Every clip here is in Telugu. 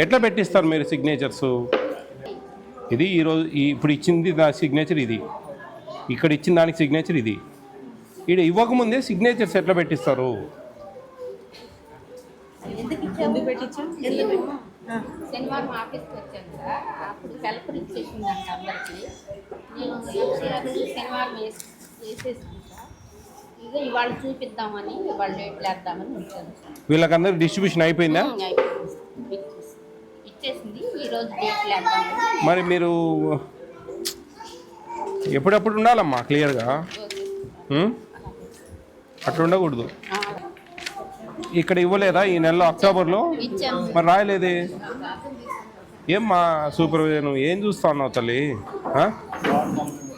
ఎట్లా పెట్టిస్తారు మీరు సిగ్నేచర్స్? ఇది ఈరోజు ఇప్పుడు ఇచ్చింది దా సిగ్నేచర్ ఇది, ఇక్కడ ఇచ్చిన దానికి సిగ్నేచర్ ఇది. ఇక్కడ ఇవ్వకముందే సిగ్నేచర్స్ ఎట్లా పెట్టిస్తారు? శనివారం ఆఫీస్కి వచ్చాను కదా, అప్పుడు కలెక్టర్ ఇచ్చేసిందంట అందరికీ. నేను శనివారం వేసేసుకుంటా, ఇక ఇవాళ చూపిద్దామని, ఇవాళ డేట్లు వేద్దామని వచ్చాను. వీళ్ళకందరూ డిస్ట్రిబ్యూషన్ అయిపోయిందా? ఇచ్చేసింది, ఈరోజు డేట్లు వేద్దామని. మరి మీరు ఎప్పుడెప్పుడు ఉండాలమ్మా క్లియర్గా, అట్లా ఉండకూడదు. ఇక్కడ ఇవ్వలేదా ఈ నెలలో అక్టోబర్లో? మరి రాయలేదే ఏమ్మా సూపర్వైజర్, నువ్వు ఏం చూస్తా ఉన్నావు తల్లి?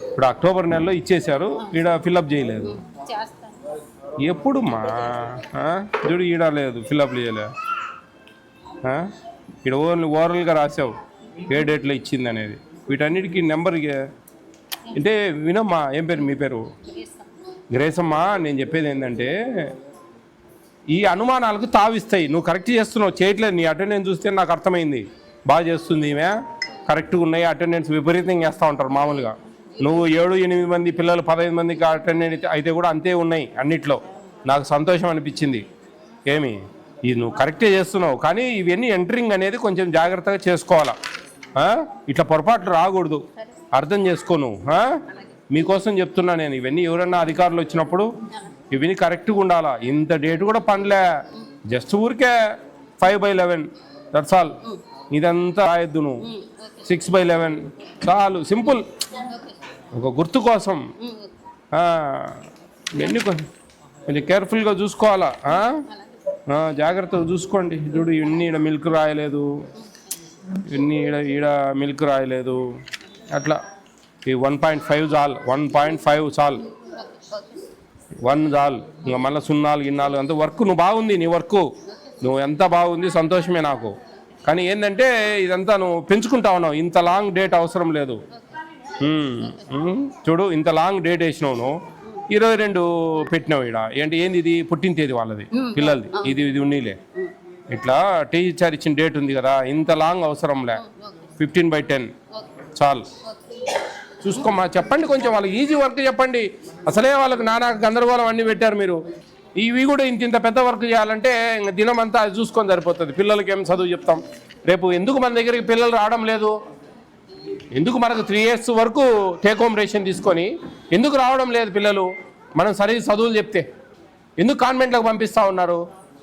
ఇప్పుడు అక్టోబర్ నెలలో ఇచ్చేశారు, ఈడ ఫిల్అప్ చేయలేదు. ఎప్పుడుమ్మా చూడు, ఈడ లేదు ఫిల్అప్ చేయలే. ఇక్కడ ఓన్లీ ఓవరాల్గా రాసావు ఏ డేట్లో ఇచ్చింది అనేది. వీటన్నిటికీ నెంబర్ అంటే వినమ్మా. ఏం పేరు మీ పేరు? గ్రేసమ్మా. నేను చెప్పేది ఏంటంటే ఈ అనుమానాలకు తావిస్తాయి. నువ్వు కరెక్ట్ చేస్తున్నావు, చేయట్లేదు. నీ అటెండెన్స్ చూస్తే నాకు అర్థమైంది, బాగా చేస్తుంది ఈమె, కరెక్ట్గా ఉన్నాయి. అటెండెన్స్ విపరీతంగా వేస్తూ ఉంటారు మామూలుగా. నువ్వు 7-8 మంది పిల్లలు 15 మందికి అటెండెన్స్ అయితే కూడా అంతే ఉన్నాయి అన్నిట్లో. నాకు సంతోషం అనిపించింది. ఏమి ఇది నువ్వు కరెక్టే చేస్తున్నావు, కానీ ఇవన్నీ ఎంటరింగ్ అనేది కొంచెం జాగ్రత్తగా చేసుకోవాలా. ఇట్లా పొరపాట్లు రాకూడదు, అర్థం చేసుకో నువ్వు. మీకోసం చెప్తున్నా నేను. ఇవన్నీ ఎవరన్నా అధికారులు వచ్చినప్పుడు ఇవన్నీ కరెక్ట్గా ఉండాలా. ఇంత డేట్ కూడా పనిలే, జస్ట్ ఊరికే 5/11 దట్స్ ఆల్. ఇదంతా రాయొద్దు నువ్వు, 6/11 చాలు, సింపుల్, ఒక గుర్తు కోసం. ఇవన్నీ కొంచెం కేర్ఫుల్గా చూసుకోవాలా, జాగ్రత్తగా చూసుకోండి. చూడు, ఇవన్నీ ఈడ మిల్క్ రాయలేదు, ఇవన్నీ ఈడ మిల్క్ రాయలేదు. అట్లా ఈ 1.5 చాలు, 1.5 చాలు, 1 చాలు. ఇంకా మళ్ళీ 0-4 అంత వర్క్. నువ్వు బాగుంది, నీ వర్క్ నువ్వు ఎంత బాగుంది, సంతోషమే నాకు. కానీ ఏంటంటే ఇదంతా నువ్వు పెంచుకుంటా ఉన్నావు. ఇంత లాంగ్ డేట్ అవసరం లేదు. చూడు, ఇంత లాంగ్ డేట్ వేసినావు నువ్వు, 22 పెట్టినావు ఈడ. ఏంది ఇది? పుట్టిన తేదీ వాళ్ళది, పిల్లలది. ఇది ఉన్నీలే. ఇట్లా టీచర్ ఇచ్చిన డేట్ ఉంది కదా, ఇంత లాంగ్ అవసరంలే. 15/10 చాలు. చూసుకోమ్మా. చెప్పండి కొంచెం వాళ్ళకి ఈజీ వర్క్ చెప్పండి. అసలే వాళ్ళకి నానా గందరగోళం అన్నీ పెట్టారు మీరు. ఇవి కూడా ఇంత పెద్ద వర్క్ చేయాలంటే ఇంకా దినం అంతా అది చూసుకొని సరిపోతుంది. పిల్లలకి ఏం చదువు చెప్తాం రేపు? ఎందుకు మన దగ్గరికి పిల్లలు రావడం లేదు? ఎందుకు మనకు 3 years వరకు టేక్ హోమ్ రేషన్ తీసుకొని ఎందుకు రావడం లేదు పిల్లలు? మనం సరైన చదువులు చెప్తే ఎందుకు కాన్వెంట్లకు పంపిస్తూ ఉన్నారు?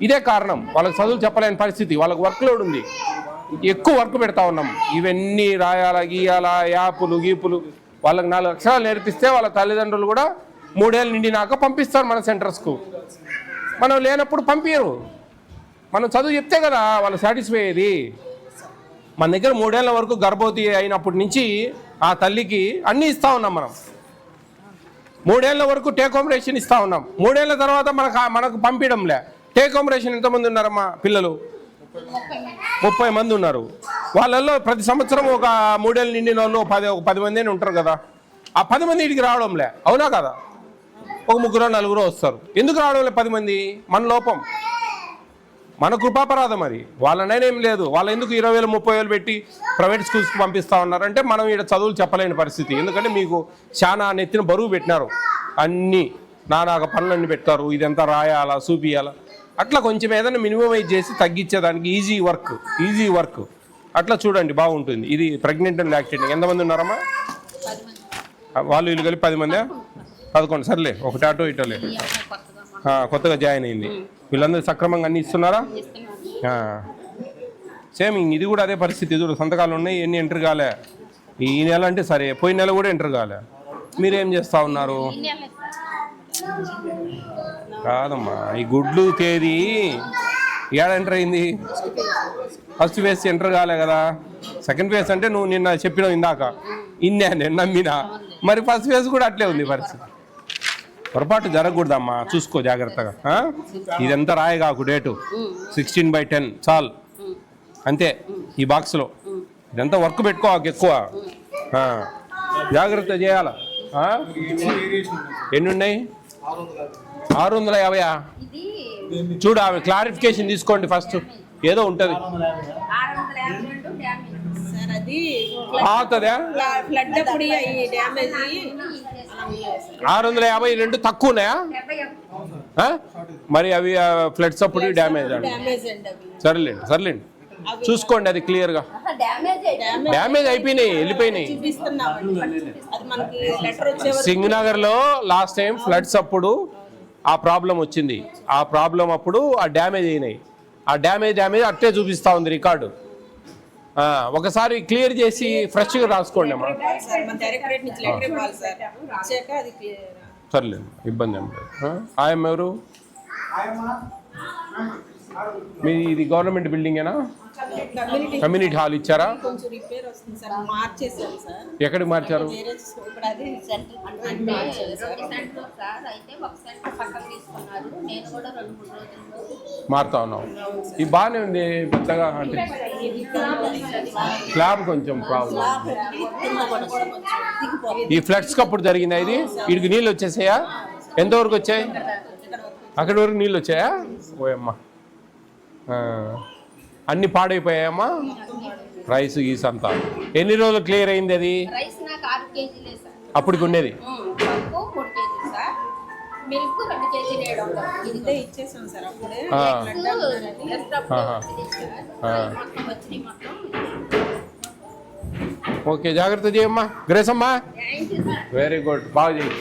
ఇదే కారణం. వాళ్ళకి చదువులు చెప్పలేని పరిస్థితి, వాళ్ళకి వర్క్ లోడ్ ఉంది, ఎక్కువ వర్క్ పెడతా ఉన్నాం. ఇవన్నీ రాయాలా, గీయాలా, యాపులు గీపులు. వాళ్ళకి 4 అక్షరాలు నేర్పిస్తే వాళ్ళ తల్లిదండ్రులు కూడా 3 ఏళ్ళు నిండినాక పంపిస్తారు మన సెంటర్స్కు. మనం లేనప్పుడు పంపించరు. మనం చదువు చెప్తే కదా వాళ్ళు సాటిస్ఫై అయ్యేది. మన దగ్గర 3 ఏళ్ల వరకు గర్భవతి అయినప్పటి నుంచి ఆ తల్లికి అన్నీ ఇస్తూ ఉన్నాం మనం. 3 ఏళ్ల వరకు టేక్ హోమ్ రేషన్ ఇస్తూ ఉన్నాం. 3 ఏళ్ల తర్వాత మనకు పంపించడంలే. టేక్ హోమ్ రేషన్ ఎంతమంది ఉన్నారమ్మా పిల్లలు? 30 మంది ఉన్నారు. వాళ్ళల్లో ప్రతి సంవత్సరం ఒక 3 ఏళ్ళు నిండిన వాళ్ళు 10 మంది ఉంటారు కదా. ఆ 10 మంది ఇంటికి రావడంలే, అవునా కదా? ఒక 3-4 వస్తారు. ఎందుకు రావడంలే 10 మంది? మన లోపం, మన కృపాపరాధం అది. వాళ్ళనైనా లేదు. వాళ్ళ ఎందుకు 20,000 30,000 పెట్టి ప్రైవేట్ స్కూల్స్కి పంపిస్తూ ఉన్నారంటే మనం ఇక్కడ చదువులు చెప్పలేని పరిస్థితి. ఎందుకంటే మీకు చాలా నెత్తిన బరువు పెట్టినారు, అన్నీ నానాక పనులన్నీ పెట్టారు. ఇదంతా రాయాలా, చూపియాలా. అట్లా కొంచెం ఏదైనా మినిమమైజ్ చేసి తగ్గించేదానికి ఈజీ వర్క్ అట్లా చూడండి, బాగుంటుంది. ఇది ప్రెగ్నెంట్ అండ్ లాక్టేటింగ్ ఎంతమంది ఉన్నారమ్మా? వాళ్ళు వీళ్ళు కలిపి 10 మంది, 11. సర్లే, ఒకటి అటో ఇటోలే. కొత్తగా జాయిన్ అయింది. వీళ్ళందరూ సక్రమంగా అన్నీ ఇస్తున్నారా? సేమ్ ఇది కూడా అదే పరిస్థితి. చూడు, సంతకాలు ఉన్నాయి, ఎన్ని ఎంటర్ కాలే. ఈ నెల అంటే సరే, పోయిన నెల కూడా ఎంటర్ కాలే. మీరేం చేస్తూ ఉన్నారు? కాదమ్మా, ఈ గుడ్లు తేదీ ఏడ ఎంటర్ అయింది? ఫస్ట్ ఫేజ్ ఎంటర్ కాలే కదా. సెకండ్ ఫేజ్ అంటే నువ్వు నిన్న చెప్పినావు ఇందాక, నేను నమ్మినా. మరి ఫస్ట్ ఫేజ్ కూడా అట్లే ఉంది పరిస్థితి. పొరపాటు జరగకూడదమ్మా, చూసుకో జాగ్రత్తగా. ఇదంతా రాయగాకు డేటు 16/10 చాలు, అంతే. ఈ బాక్స్లో ఇదంతా వర్క్ పెట్టుకోవాకు ఎక్కువ, జాగ్రత్త చేయాలా. ఎన్ని ఉన్నాయి? 650. చూడు, అవి క్లారిఫికేషన్ తీసుకోండి ఫస్ట్. ఏదో ఉంటుంది 652 డ్యామేజ్. సార్ అది అవుతుందా? ఫ్లడ్ అప్పుడు ఈ డ్యామేజ్ 652 తక్కువ ఉన్నాయా? 71. ఆ? మరి అవి ఫ్లడ్స్ అప్పుడు డ్యామేజ్ అండి. డ్యామేజ్ అండి అవి. సర్లేండి చూసుకోండి అది క్లియర్గా. డ్యామేజ్ డ్యామేజ్ అయిపోయినాయి, వెళ్ళిపోయినాయి. చూపిస్తున్నామండి అది మనకి లెటర్ వచ్చే వరకు సింగనగర్లో లాస్ట్ టైం ఫ్లడ్స్ అప్పుడు ఆ ప్రాబ్లం వచ్చింది. ఆ ప్రాబ్లం అప్పుడు ఆ డ్యామేజ్ అయినాయి. ఆ డ్యామేజ్ అట్టే చూపిస్తూ ఉంది రికార్డు. ఒకసారి క్లియర్ చేసి ఫ్రెష్గా రాసుకోండి అమ్మా. సార్ మన డైరెక్టరేట్ నుంచి లెటర్ ఇవ్వాలి సార్. ఇచ్చాక అది క్లియర్. సర్లేదు, ఇబ్బంది ఏం లేదు. ఆయమ్మ ఎవరు? మీ ఇది గవర్నమెంట్ బిల్డింగేనా? కమ్యూనిటీ హాల్ ఇచ్చారా? కొంచెం రిపేర్ వస్తుంది సార్, మార్చేసాం సార్. ఎక్కడికి మార్చారు? వేరే ఇప్పుడు అది సెంటర్ అంటే 2 సెంటర్ సార్, అయితే ఒక సెంటర్ పక్కన తీసుకున్నారు. నేను కూడా 2-3 రోజులు మారుతా ఉన్నాం. ఇది బాగానే ఉంది పెద్దగా, అంటే స్లాబ్ కొంచెం ప్రాబ్లం. ఈ ఫ్లడ్స్ అప్పుడు జరిగిందా ఇది? వీడికి నీళ్ళు వచ్చేసాయా? ఎంతవరకు వచ్చాయి? అక్కడి వరకు నీళ్ళు వచ్చాయా? ఓయమ్మా, అన్ని పాడైపోయాయమ్మా. రైస్ గీస్ అంతా ఎన్ని రోజులు క్లియర్ అయింది అది? రైస్ నాకు 6 కేజీలే సార్. అప్పటికి ఉండేది పప్పు 3 కేజీలు సార్, మిల్క్ 2 కేజీలు 700. ఇంతే ఇచ్చేసాం సార్ అప్పుడే. మొత్తం వచ్చినాయి మొత్తం. ఓకే, జాగ్రత్త చేయమ్మా. గ్రేస్ అమ్మా, thank you sir. Very good, బాగా చేయి.